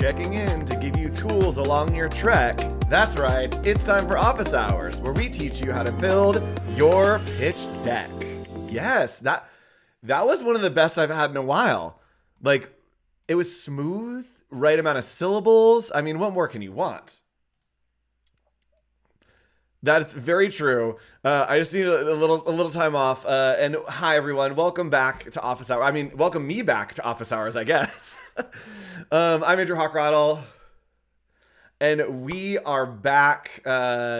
checking in to give you tools along your trek. That's right, it's time for Office Hours, where we teach you how to build your pitch deck. Yes, that was one of the best I've had in a while. Like, it was smooth, right amount of syllables. I mean, what more can you want? That's very true. I just need a little time off. And hi everyone, welcome back to Office Hours. I mean, welcome me back to Office Hours, I guess. I'm Andrew Hochradel, and we are back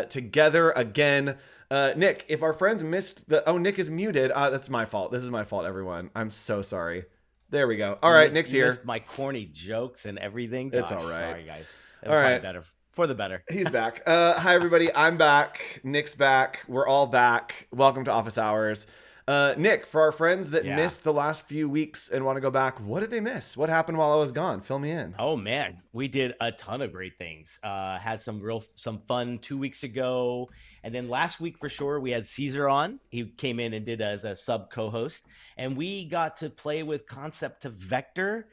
together again. Nick, if our friends missed Nick is muted. That's my fault. This is my fault, everyone. I'm so sorry. There we go. All right, Nick's here. Missed my corny jokes and everything. It's all right. Sorry, guys. All right. Better. For the better. He's back. Hi, everybody. I'm back. Nick's back. We're all back. Welcome to Office Hours. Nick, for our friends that missed the last few weeks and want to go back, what did they miss? What happened while I was gone? Fill me in. Oh, man. We did a ton of great things. Had some fun 2 weeks ago. And then last week, for sure, we had Caesar on. He came in and did as a sub co-host. And we got to play with concept to vector.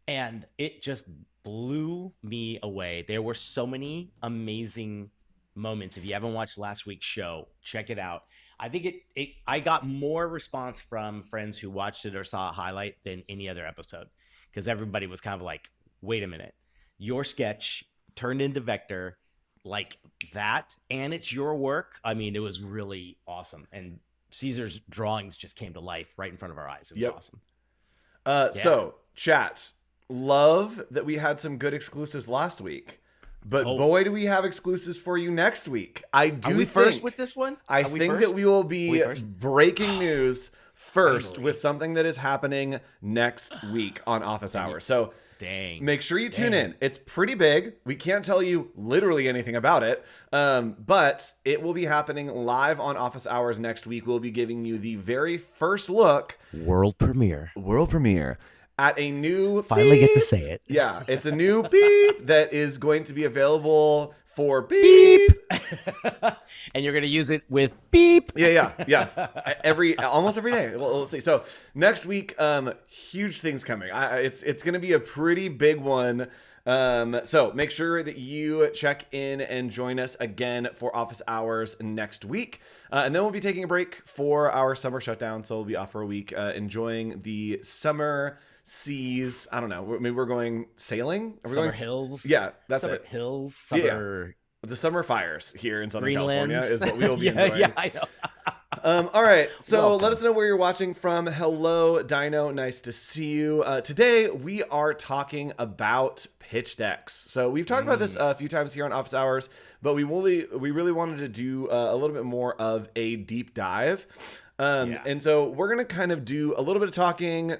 And it just blew me away. There were so many amazing moments. If you haven't watched last week's show, check it out. I think I got more response from friends who watched it or saw a highlight than any other episode, because everybody was kind of like, wait a minute, your sketch turned into vector like that, and it's your work. I mean, it was really awesome. And Caesar's drawings just came to life right in front of our eyes. It was awesome. So chat, love that we had some good exclusives last week, but boy, do we have exclusives for you next week. Are we first with this one? I think that we will be breaking news first with something that is happening next week on Office Hours. So make sure you tune in. It's pretty big. We can't tell you literally anything about it, but it will be happening live on Office Hours next week. We'll be giving you the very first look. World premiere. At a new finally get to say it. Yeah, it's a new beep that is going to be available for beep. And you're going to use it with beep. Yeah. Almost every day. Well, let's see. So next week, huge things coming. It's going to be a pretty big one. So make sure that you check in and join us again for Office Hours next week. And then we'll be taking a break for our summer shutdown. So we'll be off for a week, enjoying the summer seas. I don't know. Maybe we're going sailing. Are we summer going hills? Yeah, that's summer it. Hills. Summer. Yeah. The summer fires here in Southern Greenland. California is what we will be enjoying. Yeah, I know. All right, so let us know where you're watching from. Hello, Dino. Nice to see you. Today, we are talking about pitch decks. So we've talked about this a few times here on Office Hours, but we really wanted to do a little bit more of a deep dive. And so we're going to kind of do a little bit of talking,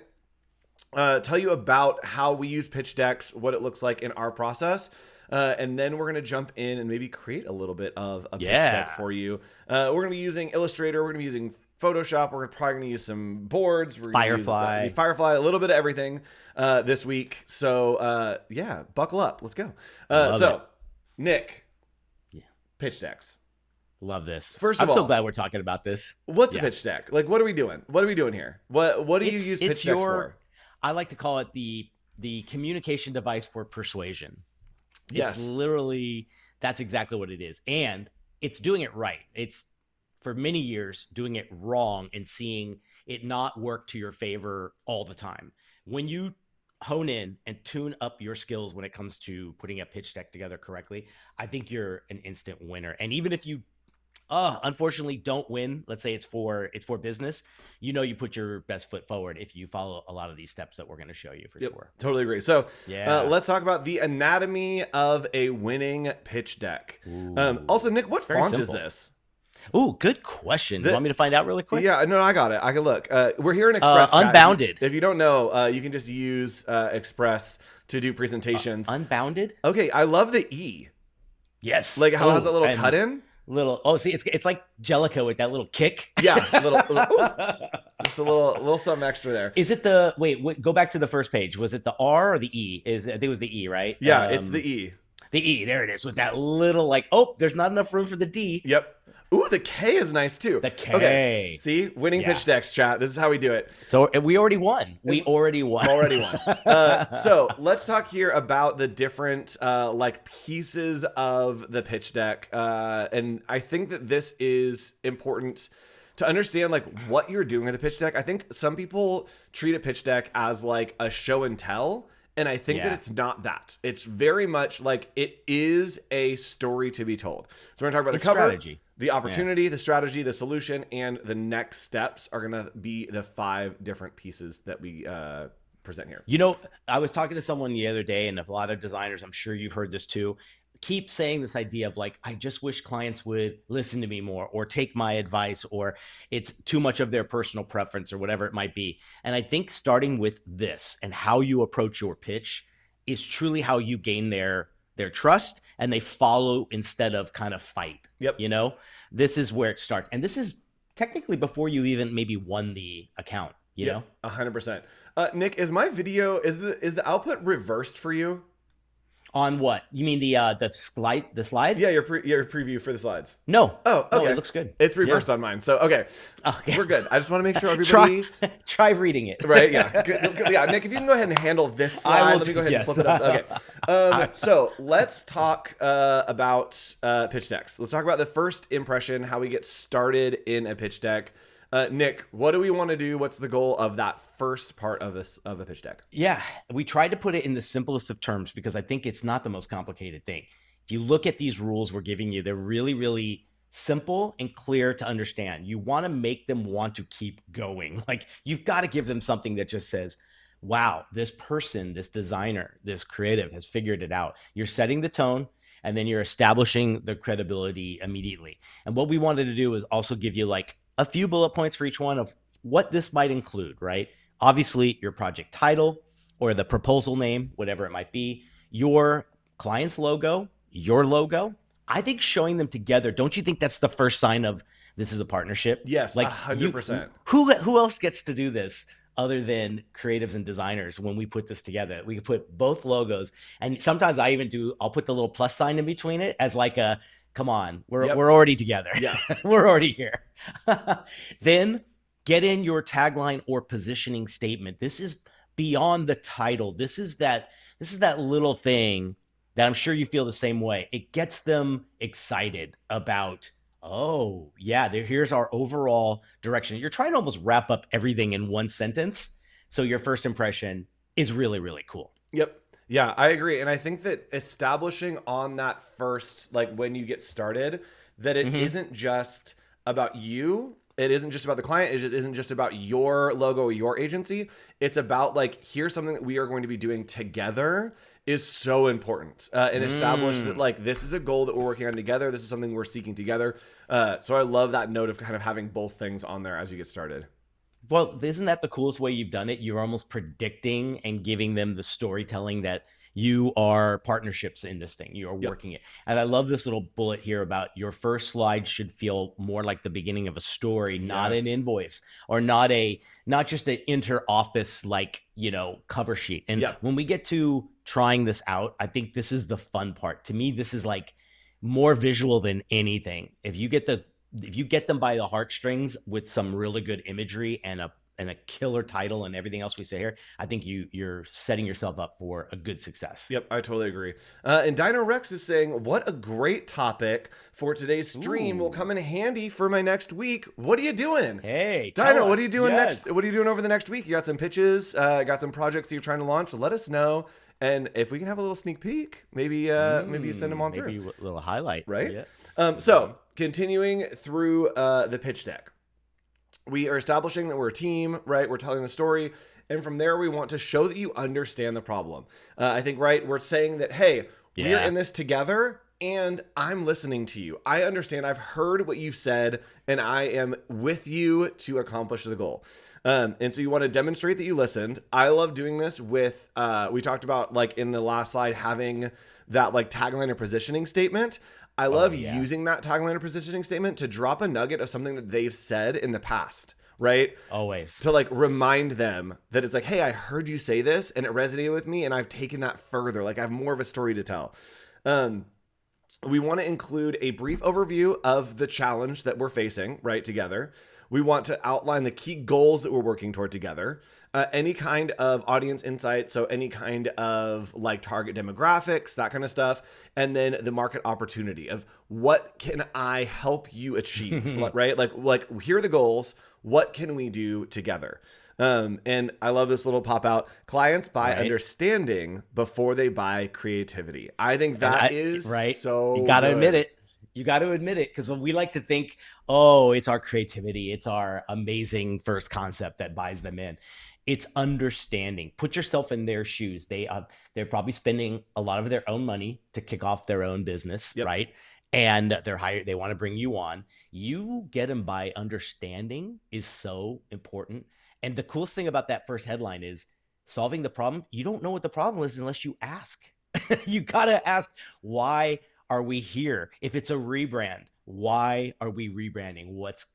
tell you about how we use pitch decks, what it looks like in our process. And then we're going to jump in and maybe create a little bit of a pitch deck for you. We're going to be using Illustrator. We're going to be using Photoshop. We're probably going to use some boards. We're Firefly. Firefly, a little bit of everything this week. So, buckle up. Let's go. Nick, pitch decks. Love this. First of I'm all, so glad we're talking about this. What's a pitch deck? Like, what are we doing? What are we doing here? What do you use pitch decks for? I like to call it the communication device for persuasion. Yes. It's literally, that's exactly what it is. And it's doing it right. It's, for many years, doing it wrong and seeing it not work to your favor all the time. When you hone in and tune up your skills when it comes to putting a pitch deck together correctly, I think you're an instant winner. And even if you unfortunately don't win, let's say it's for business, you put your best foot forward if you follow a lot of these steps that we're going to show you for sure. Totally agree. So let's talk about the anatomy of a winning pitch deck. Also, Nick, what font is this? Oh, good question. You want me to find out really quick? Yeah, no, I got it. I can look. We're here in Express. Unbounded. If you don't know, you can just use Express to do presentations. Unbounded? Okay, I love the E. Yes. Like how it has that little cut in? See, it's like Jellicoe with that little kick. Yeah, just a little something extra there. Is it wait, go back to the first page. Was it the R or the E? I think it was the E, right? Yeah, it's the E. The E, there it is, with that little there's not enough room for the D. Yep. Ooh, the K is nice too. The K. Okay. See, winning pitch decks, chat. This is how we do it. So we already won. We already won. So let's talk here about the different like pieces of the pitch deck. And I think that this is important to understand like what you're doing with the pitch deck. I think some people treat a pitch deck as like a show and tell. And I think that it's not that. It's very much like it is a story to be told. So we're going to talk about the cover, strategy, the opportunity, the strategy, the solution, and the next steps are going to be the 5 different pieces that we present here. You know, I was talking to someone the other day, and a lot of designers, I'm sure you've heard this too, keep saying this idea of like, I just wish clients would listen to me more or take my advice, or it's too much of their personal preference or whatever it might be. And I think starting with this and how you approach your pitch is truly how you gain their trust, and they follow instead of kind of fight. Yep. You know, this is where it starts. And this is technically before you even maybe won the account, you know? 100%. Nick, is my video, is the output reversed for you? On what? You mean the slide? The slide? Yeah, your preview for the slides. No. Oh, okay. No, it looks good. It's reversed on mine. So, okay. We're good. I just want to make sure everybody... Try reading it. Right, yeah. Yeah, Nick, if you can go ahead and handle this slide, let me go ahead and flip it up. Okay. So let's talk about pitch decks. Let's talk about the first impression, how we get started in a pitch deck. Nick, what do we want to do? What's the goal of that first part of a pitch deck? Yeah, we tried to put it in the simplest of terms because I think it's not the most complicated thing. If you look at these rules we're giving you, they're really, really simple and clear to understand. You want to make them want to keep going. Like, you've got to give them something that just says, wow, this person, this designer, this creative has figured it out. You're setting the tone, and then you're establishing the credibility immediately. And what we wanted to do is also give you like a few bullet points for each one of what this might include, right? Obviously, your project title or the proposal name, whatever it might be, your client's logo, your logo. I think showing them together, don't you think that's the first sign of this is a partnership? Yes, like 100%. Who else gets to do this other than creatives and designers? When we put this together, we could put both logos, and sometimes I'll put the little plus sign in between it as like a, come on, we're already together. Yeah, we're already here. Then get in your tagline or positioning statement. This is beyond the title. This is that little thing that I'm sure you feel the same way. It gets them excited about, oh yeah, here's our overall direction. You're trying to almost wrap up everything in one sentence. So your first impression is really, really cool. Yep. Yeah, I agree. And I think that establishing on that first, like when you get started, that it isn't just about you. It isn't just about the client. It isn't just about your logo or your agency. It's about like, here's something that we are going to be doing together is so important. And establish that like, this is a goal that we're working on together. This is something we're seeking together. So I love that note of kind of having both things on there as you get started. Well, isn't that the coolest way you've done it? You're almost predicting and giving them the storytelling that you are partnerships in this thing. You are working it. And I love this little bullet here about your first slide should feel more like the beginning of a story, not an invoice, or not just an inter-office like, cover sheet. And when we get to trying this out, I think this is the fun part. To me, this is like more visual than anything. If you get them by the heartstrings with some really good imagery and a killer title and everything else we say here, I think you're setting yourself up for a good success. Yep, I totally agree. And Dino Rex is saying, what a great topic for today's stream. Will come in handy for my next week. What are you doing? Hey, Dino, what are you doing next? What are you doing over the next week? You got some pitches, got some projects that you're trying to launch. Let us know. And if we can have a little sneak peek, maybe you send them on through. Maybe a little highlight. Right? Yes. So continuing through the pitch deck. We are establishing that we're a team, right? We're telling the story. And from there, we want to show that you understand the problem. I think, right, we're saying that, hey, we're in this together and I'm listening to you. I understand. I've heard what you've said and I am with you to accomplish the goal. And so you want to demonstrate that you listened. I love doing this with, we talked about like in the last slide, having that like tagline or positioning statement. I love using that tagline or positioning statement to drop a nugget of something that they've said in the past, right? Always. To like remind them that it's like, hey, I heard you say this and it resonated with me and I've taken that further. Like I have more of a story to tell. we want to include a brief overview of the challenge that we're facing, right, together. We want to outline the key goals that we're working toward together, any kind of audience insight, so any kind of like target demographics, that kind of stuff, and then the market opportunity of what can I help you achieve, right? Like here are the goals. What can we do together? And I love this little pop out. Clients buy understanding before they buy creativity. I think that is so You got to good. admit it. You got to admit it, because we like to think, oh, it's our creativity, it's our amazing first concept that buys them in. It's understanding. Put yourself in their shoes. They're probably spending a lot of their own money to kick off their own business, right? And they're hired. They want to bring you on. You get them by understanding is so important. And the coolest thing about that first headline is solving the problem. You don't know what the problem is unless you ask. You got to ask, why are we here? If it's a rebrand, why are we rebranding? What's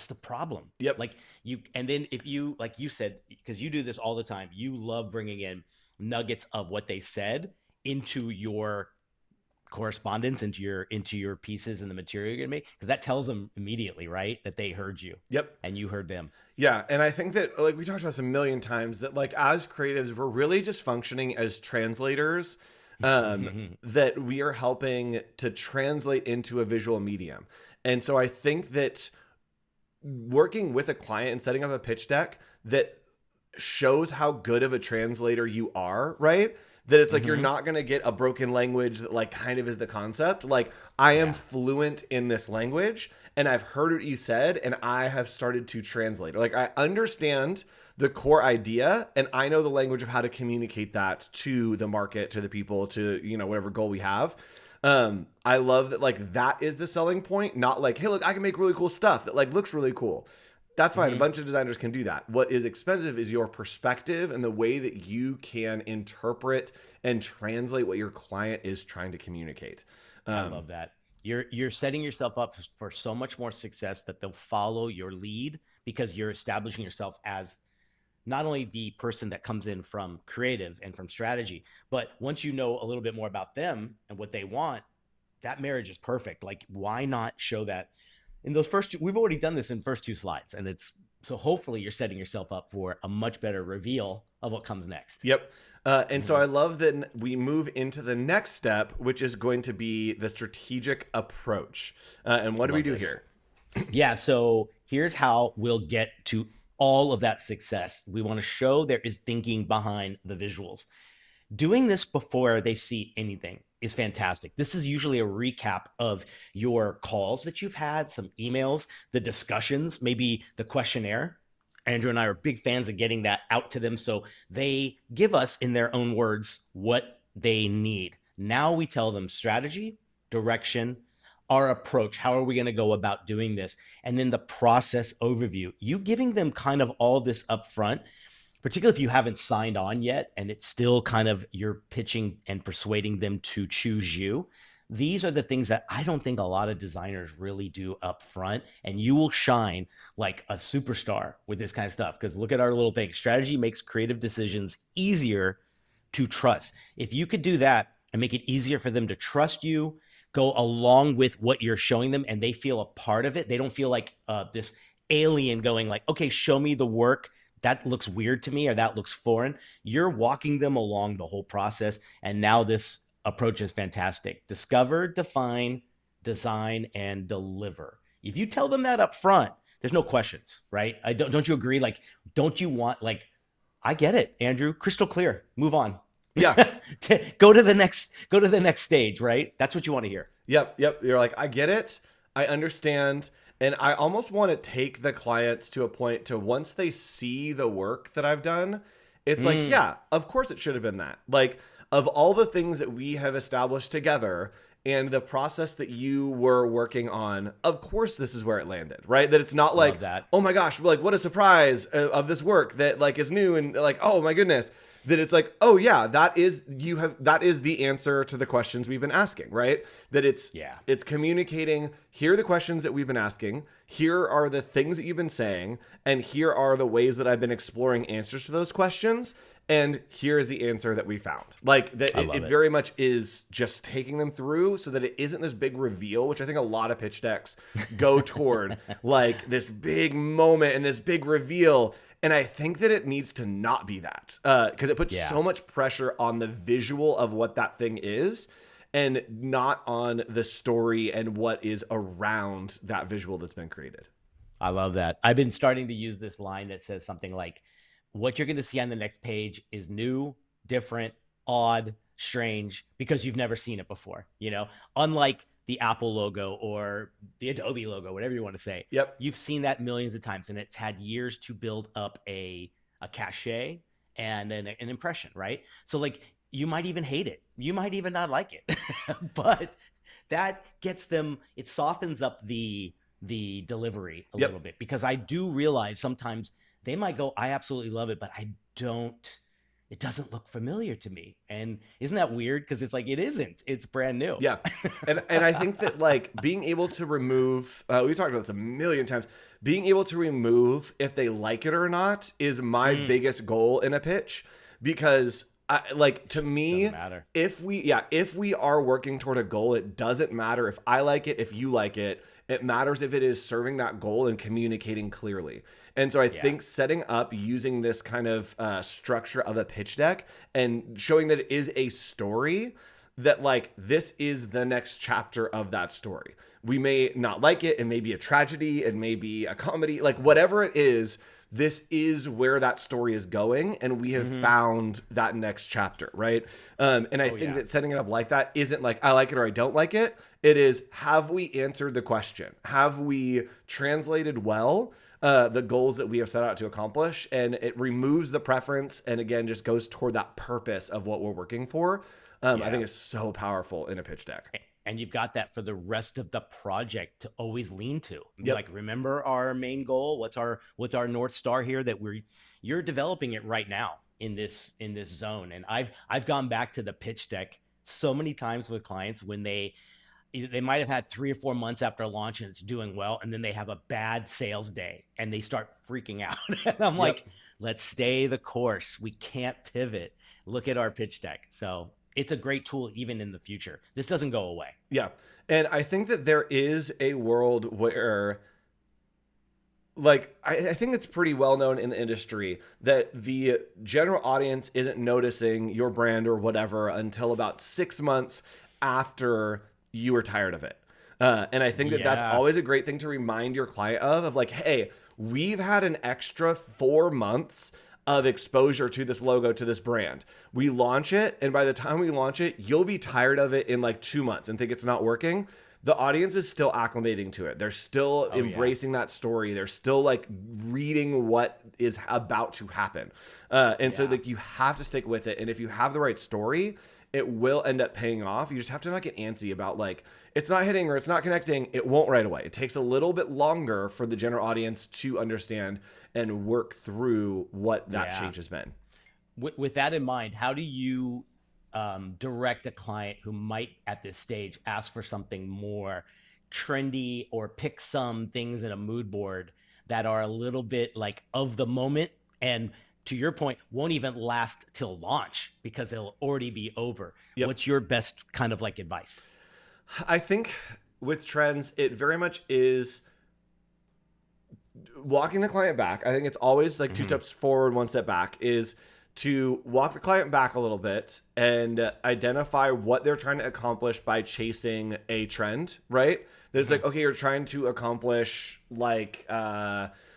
the problem? And then if you, like you said, because you do this all the time, you love bringing in nuggets of what they said into your correspondence, into your pieces and the material you're gonna make, because that tells them immediately, right, that they heard you. And you heard them. And I think that, like we talked about this a million times, that like as creatives, we're really just functioning as translators, that we are helping to translate into a visual medium. And so I think that working with a client and setting up a pitch deck that shows how good of a translator you are, right? That it's like, you're not going to get a broken language that like kind of is the concept. Like, I am fluent in this language and I've heard what you said and I have started to translate. Like, I understand the core idea and I know the language of how to communicate that to the market, to the people, to, you know, whatever goal we have. I love that, like, that is the selling point, not like, hey, look, I can make really cool stuff that like looks really cool. That's fine. A bunch of designers can do that. What is expensive is your perspective and the way that you can interpret and translate what your client is trying to communicate. I love that. You're setting yourself up for so much more success, that they'll follow your lead, because you're establishing yourself as not only the person that comes in from creative and from strategy, but once you know a little bit more about them and what they want, that marriage is perfect. Like, why not show that in those we've already done this in first 2 slides, and so hopefully you're setting yourself up for a much better reveal of what comes next. So I love that we move into the next step, which is going to be the strategic approach. And what do we do here? So here's how we'll get to all of that success. We want to show there is thinking behind the visuals. Doing this before they see anything is fantastic. This is usually a recap of your calls that you've had, some emails, the discussions, maybe the questionnaire. Andrew and I are big fans of getting that out to them, so they give us, in their own words, what they need. Now we tell them strategy, direction, our approach. How are we going to go about doing this? And then the process overview. You giving them kind of all this up front, particularly if you haven't signed on yet and it's still kind of you're pitching and persuading them to choose you. These are the things that I don't think a lot of designers really do up front, and you will shine like a superstar with this kind of stuff, because look at our little thing. Strategy makes creative decisions easier to trust. If you could do that and make it easier for them to trust you, go along with what you're showing them, and they feel a part of it. They don't feel like this alien going like, okay, show me the work. That looks weird to me, or that looks foreign. You're walking them along the whole process. And now this approach is fantastic. Discover, define, design, and deliver. If you tell them that up front, there's no questions, right? Don't you agree? Like, don't you want, like, I get it, Andrew, crystal clear, move on. Go to the next stage, right? That's what you want to hear. Yep. You're like, I get it. I understand. And I almost want to take the clients to a point to, once they see the work that I've done, it's like, yeah, of course it should have been that. Like, of all the things that we have established together and the process that you were working on, of course this is where it landed, right? That it's not like, oh my gosh, like, what a surprise of this work that like is new and like, oh my goodness. That it's like, oh yeah, that is the answer to the questions we've been asking, right? That it's communicating, here are the questions that we've been asking, here are the things that you've been saying, and here are the ways that I've been exploring answers to those questions. And here's the answer that we found. Like that, I it love it. very much is just taking them through so that it isn't this big reveal, which I think a lot of pitch decks go toward, like this big moment and this big reveal. And I think that it needs to not be that, because it puts Yeah. so much pressure on the visual of what that thing is, and not on the story and what is around that visual that's been created. I love that. I've been starting to use this line that says something like, what you're going to see on the next page is new, different, odd, strange, because you've never seen it before. Unlike the Apple logo or the Adobe logo, whatever you want to say. Yep. You've seen that millions of times, and it's had years to build up a cachet and an impression, right? So like, you might even hate it. You might even not like it, but that gets them, it softens up the delivery a little bit, because I do realize sometimes they might go, I absolutely love it, but it doesn't look familiar to me. And isn't that weird? Because it's like, it isn't, it's brand new. Yeah. And I think that like being able to remove, we talked about this a million times, being able to remove if they like it or not is my biggest goal in a pitch, because to me, if we are working toward a goal, it doesn't matter if I like it, if you like it. It matters if it is serving that goal and communicating clearly. And so I think setting up using this kind of structure of a pitch deck and showing that it is a story, that like this is the next chapter of that story. We may not like it. It may be a tragedy. It may be a comedy, like whatever it is. This is where that story is going, and we have found that next chapter, right? And I think that setting it up like that isn't like, I like it or I don't like it. It is, have we answered the question? Have we translated well the goals that we have set out to accomplish? And it removes the preference, and again, just goes toward that purpose of what we're working for. I think it's so powerful in a pitch deck. And you've got that for the rest of the project to always lean to. Like, remember our main goal? What's our North Star here, that you're developing it right now in this zone. And I've gone back to the pitch deck so many times with clients when they might have had 3 or 4 months after launch and it's doing well, and then they have a bad sales day and they start freaking out. And I'm like, let's stay the course. We can't pivot. Look at our pitch deck. So it's a great tool even in the future. This doesn't go away. Yeah. And I think that there is a world where, like, I think it's pretty well known in the industry that the general audience isn't noticing your brand or whatever until about 6 months after you are tired of it. And I think that that's always a great thing to remind your client of like, hey, we've had an extra 4 months of exposure to this logo, to this brand. We launch it, and by the time we launch it, you'll be tired of it in like 2 months and think it's not working. The audience is still acclimating to it. They're still embracing that story. They're still like reading what is about to happen. So like, you have to stick with it. And if you have the right story, it will end up paying off. You just have to not get antsy about like, it's not hitting or it's not connecting. It won't right away. It takes a little bit longer for the general audience to understand and work through what that change has been. With that in mind, how do you direct a client who might at this stage ask for something more trendy, or pick some things in a mood board that are a little bit like of the moment, and to your point, won't even last till launch because it'll already be over? What's your best kind of like advice? I think with trends, it very much is walking the client back. I think it's always like 2 steps forward, 1 step back, is to walk the client back a little bit and identify what they're trying to accomplish by chasing a trend, right? That it's like, okay, you're trying to accomplish like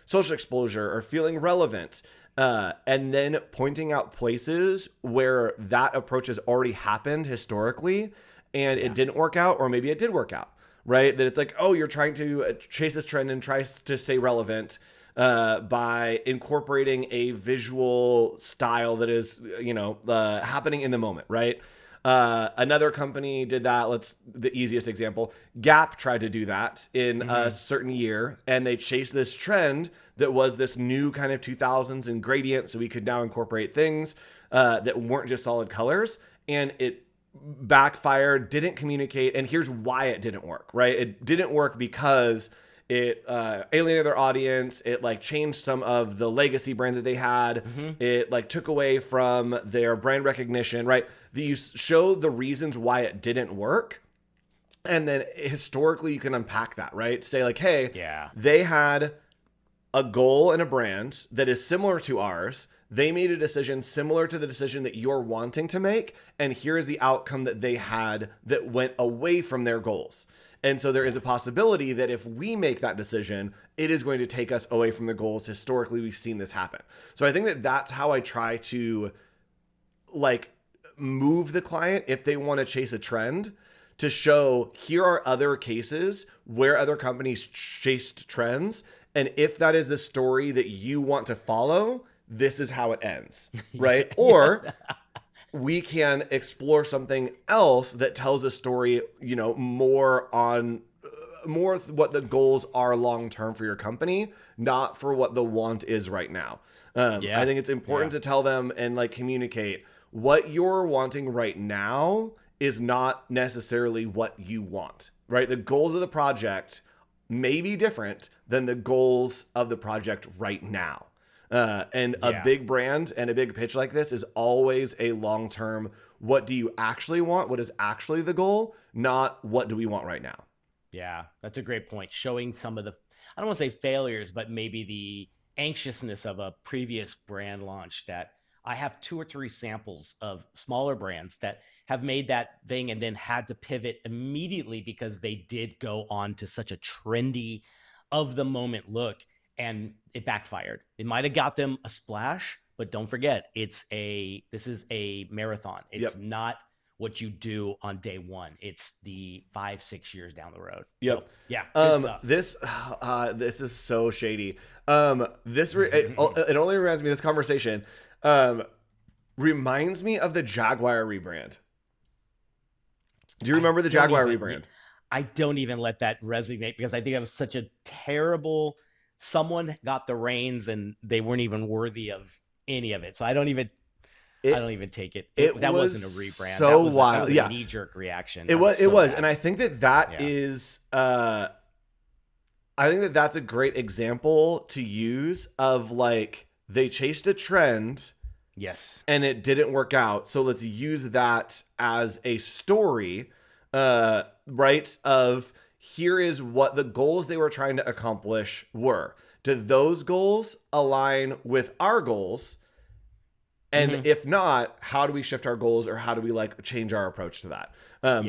social exposure or feeling relevant. And then pointing out places where that approach has already happened historically and it didn't work out, or maybe it did work out, right? That it's like, oh, you're trying to chase this trend and try to stay relevant by incorporating a visual style that is, happening in the moment, right? Another company did that. The easiest example, Gap tried to do that in a certain year, and they chased this trend that was this new kind of 2000s ingredient. So we could now incorporate things that weren't just solid colors, and it backfired, didn't communicate. And here's why it didn't work, right? It didn't work because It alienated their audience. It like changed some of the legacy brand that they had. It like took away from their brand recognition, right? That you show the reasons why it didn't work. And then historically you can unpack that, right? Say like, hey, they had a goal and a brand that is similar to ours. They made a decision similar to the decision that you're wanting to make. And here is the outcome that they had that went away from their goals. And so there is a possibility that if we make that decision, it is going to take us away from the goals. Historically, we've seen this happen. So I think that that's how I try to like move the client if they want to chase a trend, to show here are other cases where other companies chased trends. And if that is the story that you want to follow, this is how it ends, right? Or we can explore something else that tells a story, you know, more what the goals are long-term for your company, not for what the want is right now. I think it's important to tell them and like communicate what you're wanting right now is not necessarily what you want, right? The goals of the project may be different than the goals of the project right now. And a big brand and a big pitch like this is always a long-term, what do you actually want? What is actually the goal? Not what do we want right now? Yeah, that's a great point. Showing some of the, I don't want to say failures, but maybe the anxiousness of a previous brand launch. That I have 2 or 3 samples of smaller brands that have made that thing and then had to pivot immediately because they did go on to such a trendy of the moment look, and it backfired. It might have got them a splash, but don't forget, this is a marathon. It's not what you do on day one. It's the 5-6 years down the road. So, yeah. Good stuff. This is so shady. It only reminds me, this conversation reminds me of the Jaguar rebrand. Do you remember the Jaguar rebrand? I don't even let that resonate because I think that was such a terrible, someone got the reins and they weren't even worthy of any of it. So I don't even take it. That wasn't a rebrand. So wild. That was a knee-jerk reaction. It was. And I think that is, I think that that's a great example to use of like, they chased a trend. Yes. And it didn't work out. So let's use that as a story, right? Of here is what the goals they were trying to accomplish were. Do those goals align with our goals? And if not, how do we shift our goals, or how do we like change our approach to that?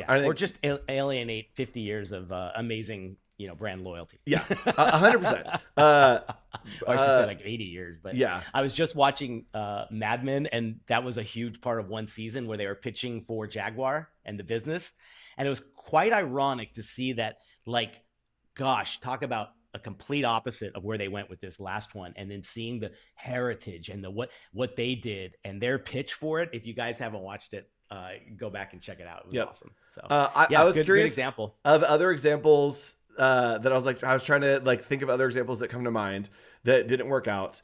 Or just alienate 50 years of amazing, brand loyalty. Yeah, 100%. Or I should say like 80 years. But yeah, I was just watching Mad Men, and that was a huge part of one season where they were pitching for Jaguar and the business. And it was quite ironic to see that, like, gosh, talk about a complete opposite of where they went with this last one. And then seeing the heritage and the what they did and their pitch for it. If you guys haven't watched it, go back and check it out. It was awesome. So I was curious good example of other examples that I was trying to like think of other examples that come to mind that didn't work out.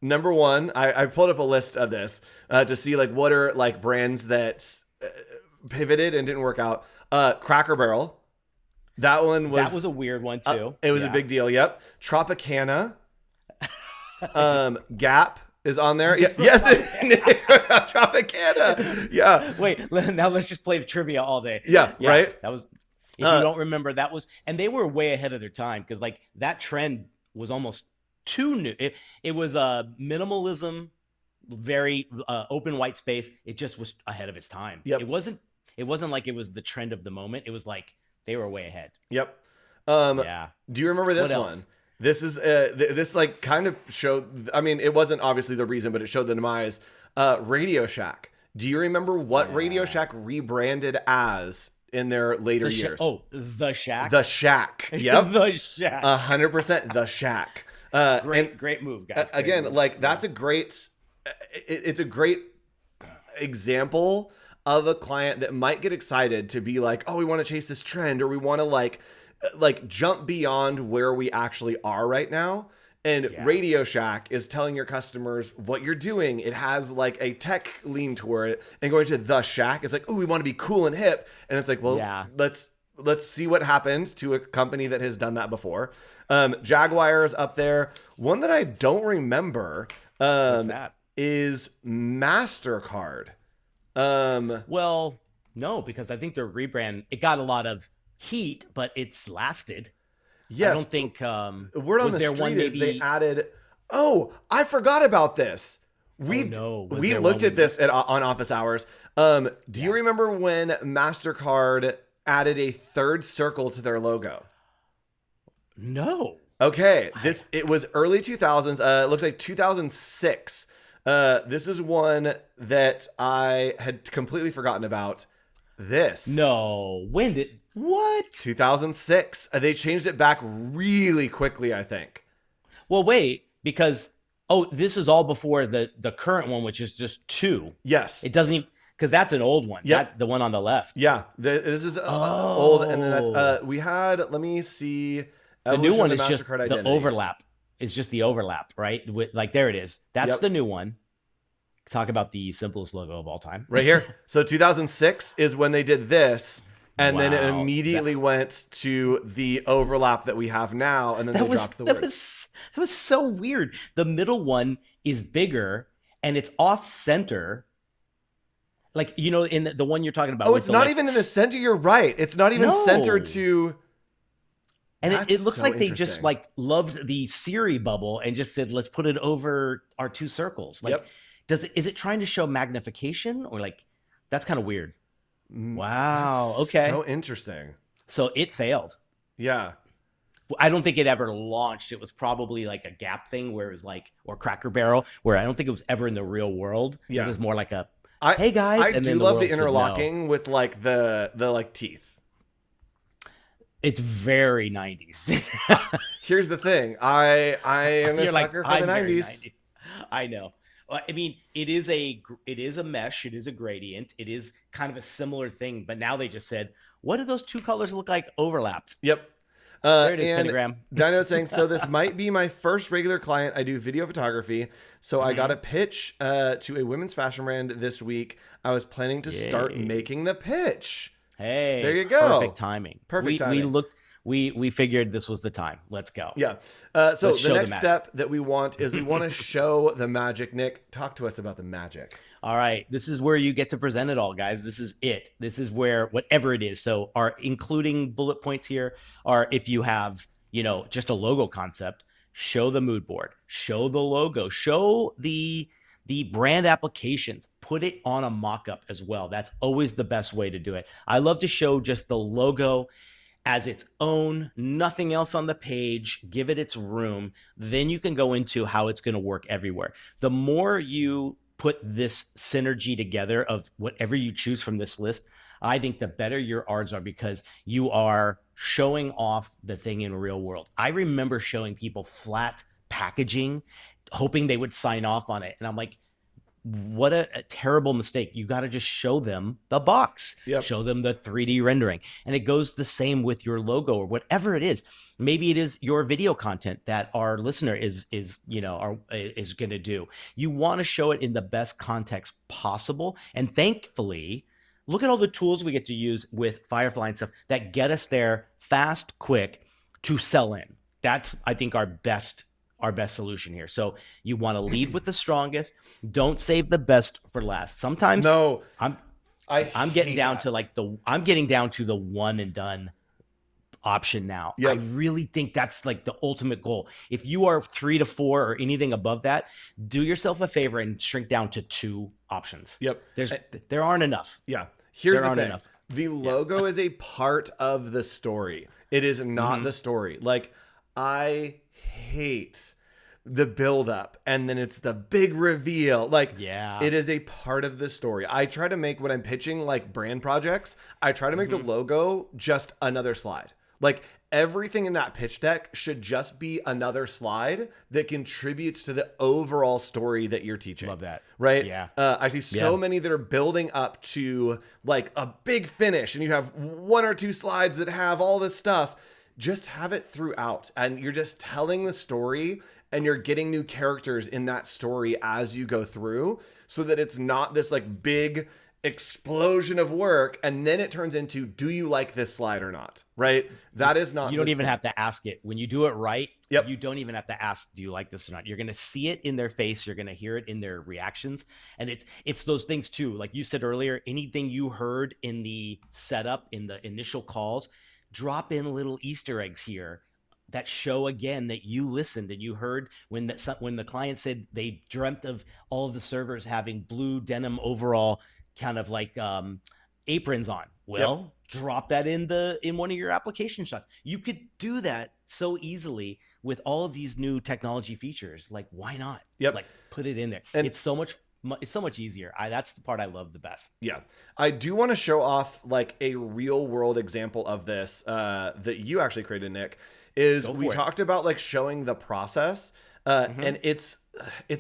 Number one, I pulled up a list of this to see like what are like brands that pivoted and didn't work out. Cracker Barrel. That was a weird one too. It was a big deal. Yep. Tropicana. Gap is on there. Yeah. Yes. Tropicana. Yeah. Wait, now let's just play trivia all day. Yeah. Right. That was, if you don't remember, and they were way ahead of their time because like that trend was almost too new. It was minimalism, very open white space. It just was ahead of its time. Yep. It wasn't like it was the trend of the moment. It was like they were way ahead. Yep. Do you remember this one? This is this like kind of showed. I mean, it wasn't obviously the reason, but it showed the demise. Radio Shack. Do you remember what Radio Shack rebranded as in their later years? The Shack. The Shack. Yep. The Shack. 100%. The Shack. Great move, guys. Again, like that's a great. It's a great example of a client that might get excited to be like, oh, we want to chase this trend, or we want to like jump beyond where we actually are right now. And Radio Shack is telling your customers what you're doing. It has like a tech lean toward it, and going to The Shack is like, oh, we want to be cool and hip. And it's like, well, let's let's see what happened to a company that has done that before. Jaguar's up there. One that I don't remember What's that? is MasterCard. Well, no, because I think their rebrand, it got a lot of heat, but it's lasted. I Yes. don't think Word on was the there street one is they maybe. added. Oh, I forgot about this. Oh no, was We there looked one at this on office hours. Do you remember when MasterCard added a third circle to their logo? No. Okay, it was early 2000s. It looks like 2006. This is one that I had completely forgotten about. This. No. When did what? 2006. They changed it back really quickly, I think. Well, wait, because this is all before the current one, which is just 2. Yes. It doesn't even because that's an old one. Yep. That the one on the left. Yeah. This is old, and then that's we had. Let me see. The new one of is just MasterCard the identity. overlap. It's just the overlap, right? Like there it is. That's Yep. the new one. Talk about the simplest logo of all time. Right here. So 2006 is when they did this, and then it Wow. immediately went to the overlap that we have now, and then they dropped the that words. that was so weird. The middle one is bigger and it's off center. Like in the one you're talking about. Oh, with it's not even in the center. You're right. It's not even centered to. And it looks so like they just interesting. like loved the Siri bubble and just said, let's put it over our 2 circles. Like, Yep. is it trying to show magnification or like, that's kind of weird. Wow. That's Okay. So interesting. So it failed. Yeah. I don't think it ever launched. It was probably like a Gap thing where it was like, or Cracker Barrel, where I don't think it was ever in the real world. Yeah. It was more like hey guys. I and do then love the world said no. interlocking with like the like teeth. It's very 90s. Here's the thing. I am a sucker for I'm the very 90s. I know. Well, I mean, it is a mesh. It is a gradient. It is kind of a similar thing. But now they just said, what do those 2 colors look like overlapped? Yep. There it is, and pentagram. Dino saying, so this might be my first regular client. I do video photography. So I got a pitch to a women's fashion brand this week. I was planning to start making the pitch. Hey, there you go. Perfect timing. Perfect timing. We figured this was the time. Let's go. Yeah. So the next step that we want is we want to show the magic. Nick, talk to us about the magic. All right. This is where you get to present it all, guys. This is it. This is where whatever it is. So our including bullet points here are if you have, just a logo concept, show the mood board, show the logo, show the brand applications, put it on a mock-up as well. That's always the best way to do it. I love to show just the logo as its own, nothing else on the page, give it its room. Then you can go into how it's going to work everywhere. The more you put this synergy together of whatever you choose from this list, I think the better your odds are because you are showing off the thing in real world. I remember showing people flat packaging, hoping they would sign off on it. And I'm like, what a terrible mistake. You got to just show them the box, show them the 3D rendering. And it goes the same with your logo or whatever it is. Maybe it is your video content that our listener is going to do. You want to show it in the best context possible. And thankfully, look at all the tools we get to use with Firefly and stuff that get us there fast, quick to sell in. That's, I think, our best solution here. So you want to lead with the strongest. Don't save the best for last. Sometimes I'm getting down to the one and done option now. Yep. I really think that's like the ultimate goal. If you are 3 to 4 or anything above that, do yourself a favor and shrink down to 2 options. Yep. There aren't enough. Yeah. Here's the thing. The logo is a part of the story. It is not the story. Like, I hate the build up and then it's the big reveal. Like, it is a part of the story. I try to make, when I'm pitching like brand projects, I try to make the logo just another slide. Like, everything in that pitch deck should just be another slide that contributes to the overall story that you're teaching. Love that. Right? Yeah. I see so many that are building up to like a big finish and you have 1 or 2 slides that have all this stuff. Just have it throughout and you're just telling the story and you're getting new characters in that story as you go through so that it's not this like big explosion of work, and then it turns into, do you like this slide or not? Right? That is not. You don't even have to ask it. When you do it right, Yep. you don't even have to ask, do you like this or not? You're going to see it in their face. You're going to hear it in their reactions. And it's those things too. Like you said earlier, anything you heard in the setup, in the initial calls, drop in little Easter eggs here that show again that you listened and you heard when the client said they dreamt of all of the servers having blue denim overall kind of like aprons on. Well, drop that in one of your application shots. You could do that so easily with all of these new technology features. Like, why not? Yep. Like, put it in there. And it's so much easier. That's the part I love the best. Yeah. I do want to show off like a real world example of this that you actually created, Nick, is we talked about like showing the process and it's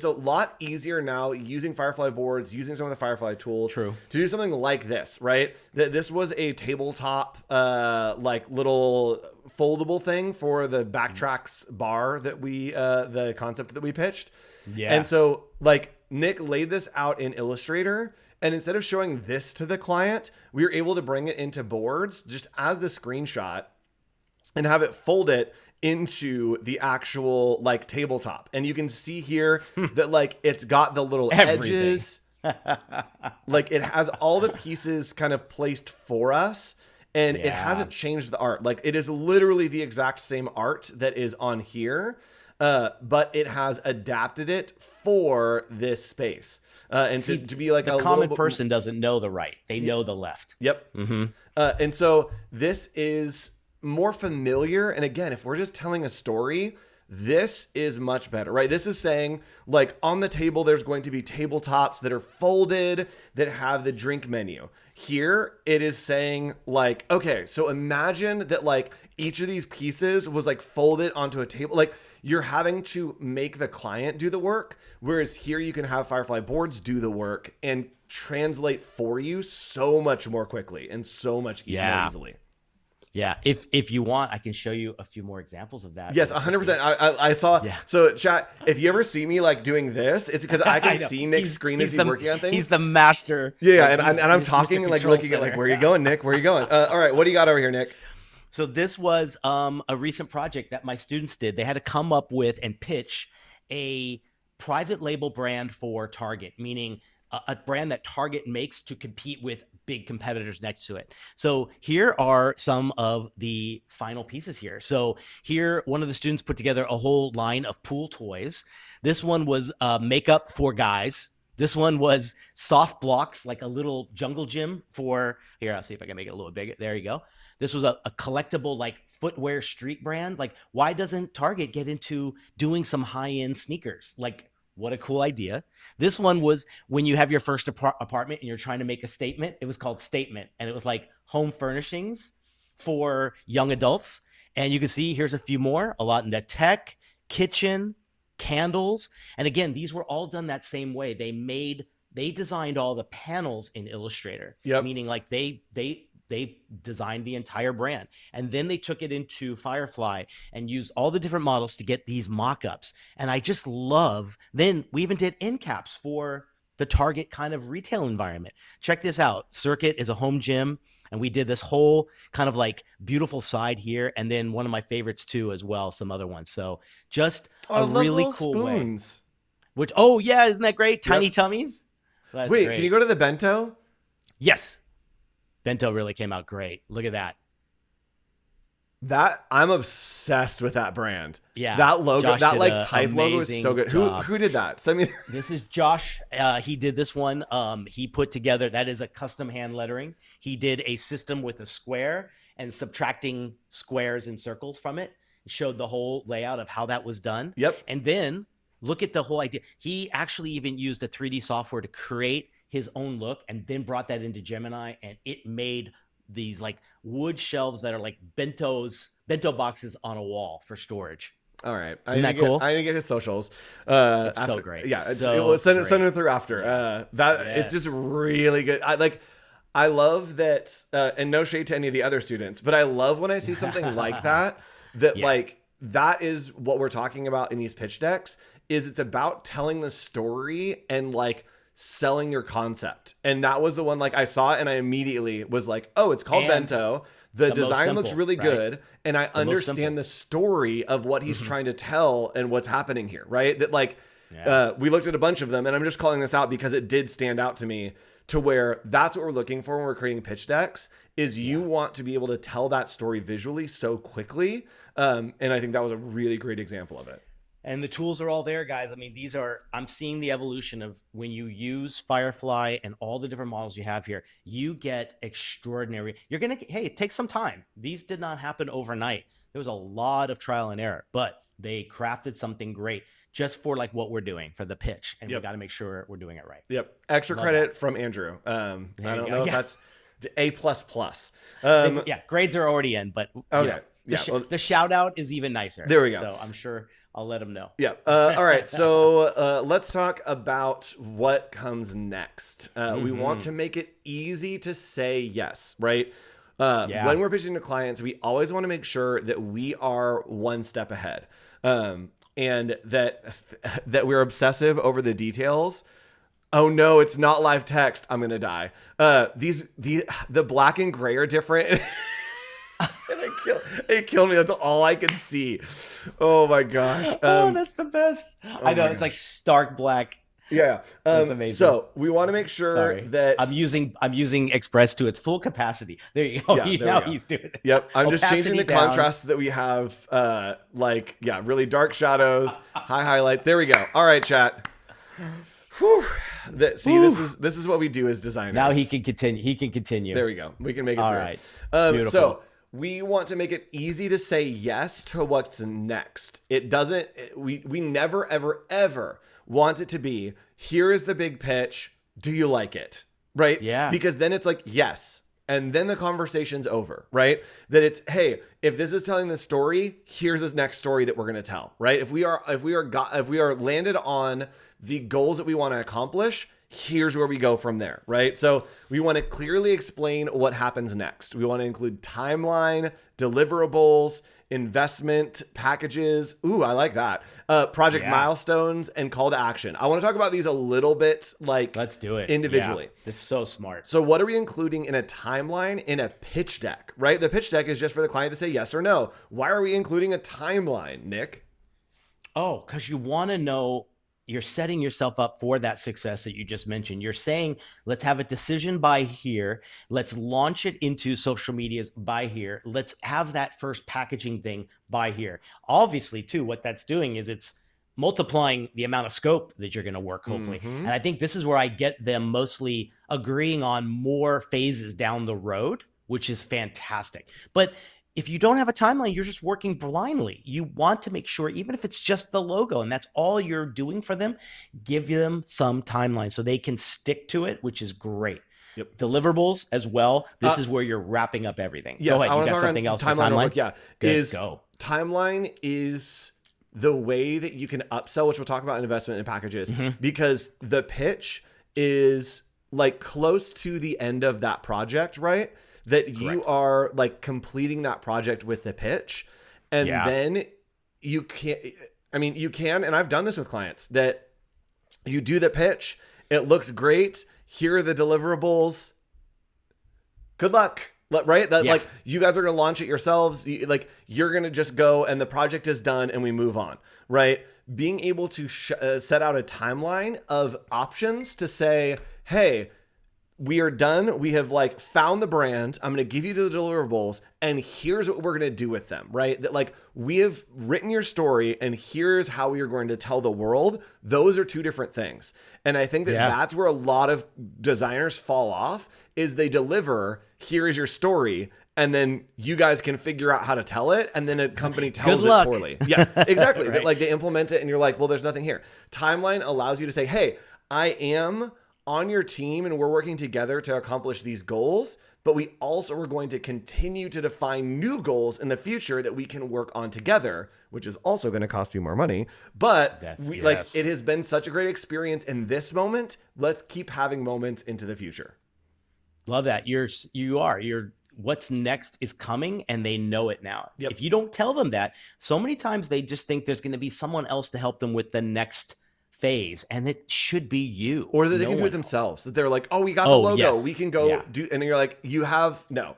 a lot easier now using Firefly boards, using some of the Firefly tools to do something like this, right? This was a tabletop like little foldable thing for the Backtracks bar that the concept that we pitched. Yeah. And so like Nick laid this out in Illustrator, and instead of showing this to the client, we were able to bring it into boards just as the screenshot and have it fold it into the actual like tabletop. And you can see here that like it's got the little edges. Like it has all the pieces kind of placed for us, and it hasn't changed the art. Like it is literally the exact same art that is on here, but it has adapted it for this space. And see, to be like a common person doesn't know the right. They know the left. Yep. And so this is more familiar. And again, if we're just telling a story, this is much better, right? This is saying like on the table, there's going to be tabletops that are folded that have the drink menu. Here it is saying like, okay, so imagine that like each of these pieces was like folded onto a table. Like you're having to make the client do the work. Whereas here you can have Firefly boards do the work and translate for you so much more quickly and so much more easily. Yeah, if you want, I can show you a few more examples of that. Yes, 100%. I saw. Yeah. So, chat, if you ever see me like doing this, it's because I can see Nick's screen as he's working on things. He's the master. Yeah, and I'm talking and like looking at like, where are you going, Nick? Where are you going? All right, what do you got over here, Nick? So this was a recent project that my students did. They had to come up with and pitch a private label brand for Target, meaning a brand that Target makes to compete with big competitors next to it. So here are some of the final pieces here. So here, one of the students put together a whole line of pool toys. This one was makeup for guys. This one was soft blocks, like a little jungle gym for, here, I'll see if I can make it a little bigger. There you go. This was a collectible like footwear street brand. Like, why doesn't Target get into doing some high-end sneakers? Like, what a cool idea. This one was when you have your first apartment and you're trying to make a statement. It was called Statement, and it was like home furnishings for young adults. And you can see here's a few more, a lot in the tech, kitchen, candles. And again, these were all done that same way. They designed all the panels in Illustrator, meaning like they designed the entire brand, and then they took it into Firefly and used all the different models to get these mock-ups. And I just love, then we even did end caps for the Target kind of retail environment. Check this out. Circuit is a home gym, and we did this whole kind of like beautiful side here, and then one of my favorites too as well, some other ones. So just a really cool spoons. Way. Isn't that great? Tiny tummies. That's Wait, great. Can you go to the bento? Yes. Bento really came out great. Look at that. I'm obsessed with that brand. Yeah. That logo, Josh that like type logo is so good. Who did that? Send me. This is Josh. He did this one. He put together, that is a custom hand lettering. He did a system with a square and subtracting squares and circles from it. Showed the whole layout of how that was done. Yep. And then look at the whole idea. He actually even used the 3D software to create his own look, and then brought that into Gemini, and it made these like wood shelves that are like bento boxes on a wall for storage. All right. Isn't that cool? I need to get his socials. It's so great. Yeah. Send it through after. It's just really good. I love that. And no shade to any of the other students, but I love when I see something like that, like that is what we're talking about in these pitch decks, is it's about telling the story and like selling your concept. And that was the one, like I saw it and I immediately was like, oh, it's called And Bento. The design simple, looks really right? good. And I understand the story of what he's trying to tell and what's happening here, right? That like, we looked at a bunch of them, and I'm just calling this out because it did stand out to me, to where that's what we're looking for when we're creating pitch decks, is you want to be able to tell that story visually so quickly. And I think that was a really great example of it. And the tools are all there, guys. I mean, I'm seeing the evolution of when you use Firefly and all the different models you have here, you get extraordinary. Hey, it takes some time. These did not happen overnight. There was a lot of trial and error, but they crafted something great just for like what we're doing for the pitch. And we got to make sure we're doing it right. Yep. Extra credit from Andrew. I don't know if that's A++. Grades are already in, but okay. The shout out is even nicer. There we go. So I'm sure I'll let him know. Yeah. All right. So let's talk about what comes next. We want to make it easy to say yes, right? When we're pitching to clients, we always want to make sure that we are one step ahead, and that we're obsessive over the details. Oh no, it's not live text. I'm gonna die. The black and gray are different. It killed me. That's all I could see. Oh my gosh. That's the best. I know, it's like stark black. Yeah. That's amazing. So we want to make sure that I'm using Express to its full capacity. There you go. He's doing it. Yep. I'm just changing the contrast that we have. Really dark shadows, high highlight. There we go. All right, chat. Whew. This is what we do as designers. Now he can continue. There we go. We can make it all through. Right. Beautiful. So we want to make it easy to say yes to what's next. It doesn't, we never, ever, ever want it to be, here is the big pitch. Do you like it? Right? Yeah. Because then it's like, yes. And then the conversation's over, right? That it's, hey, if this is telling the story, here's this next story that we're going to tell, right? If we are landed on the goals that we want to accomplish, here's where we go from there, right? So we want to clearly explain what happens next. We want to include timeline, deliverables, investment packages. Ooh, I like that. Project milestones and call to action. I want to talk about these a little bit, like, let's do it individually. Yeah. It's so smart. So what are we including in a timeline in a pitch deck, right? The pitch deck is just for the client to say yes or no. Why are we including a timeline, Nick? Oh, because you want to know. You're setting yourself up for that success that you just mentioned. You're saying, let's have a decision by here. Let's launch it into social medias by here. Let's have that first packaging thing by here. Obviously, too, what that's doing is it's multiplying the amount of scope that you're going to work, hopefully. And I think this is where I get them mostly agreeing on more phases down the road, which is fantastic. But if you don't have a timeline, you're just working blindly. You want to make sure, even if it's just the logo and that's all you're doing for them, give them some timeline so they can stick to it, which is great. Yep. Deliverables as well. This is where you're wrapping up everything. Yes, go ahead. You got something else? Timeline? Yeah. Good. Go. Timeline is the way that you can upsell, which we'll talk about in investment and packages, because the pitch is like close to the end of that project, right? That you are like completing that project with the pitch. And then you can, and I've done this with clients, that you do the pitch. It looks great. Here are the deliverables. Good luck. Right? Like you guys are going to launch it yourselves. You're going to just go and the project is done and we move on. Right? Being able to set out a timeline of options to say, hey, we are done. We have like found the brand. I'm going to give you the deliverables and here's what we're going to do with them, right? That like we have written your story and here's how we are going to tell the world. Those are two different things. And I think that that's where a lot of designers fall off, is they deliver, here is your story. And then you guys can figure out how to tell it. And then a company tells it poorly. Yeah, exactly. Right. Like they implement it and you're like, well, there's nothing here. Timeline allows you to say, hey, I am on your team and we're working together to accomplish these goals, but we also are going to continue to define new goals in the future that we can work on together, which is also going to cost you more money. But it has been such a great experience in this moment. Let's keep having moments into the future. Love that. You're what's next is coming and they know it now. Yep. If you don't tell them that, so many times they just think there's going to be someone else to help them with the next phase, and it should be you, Or that they no can do it one else. themselves. That they're like, oh, we got the Oh, logo. yes. We can go Yeah. do, and you're like, you have No.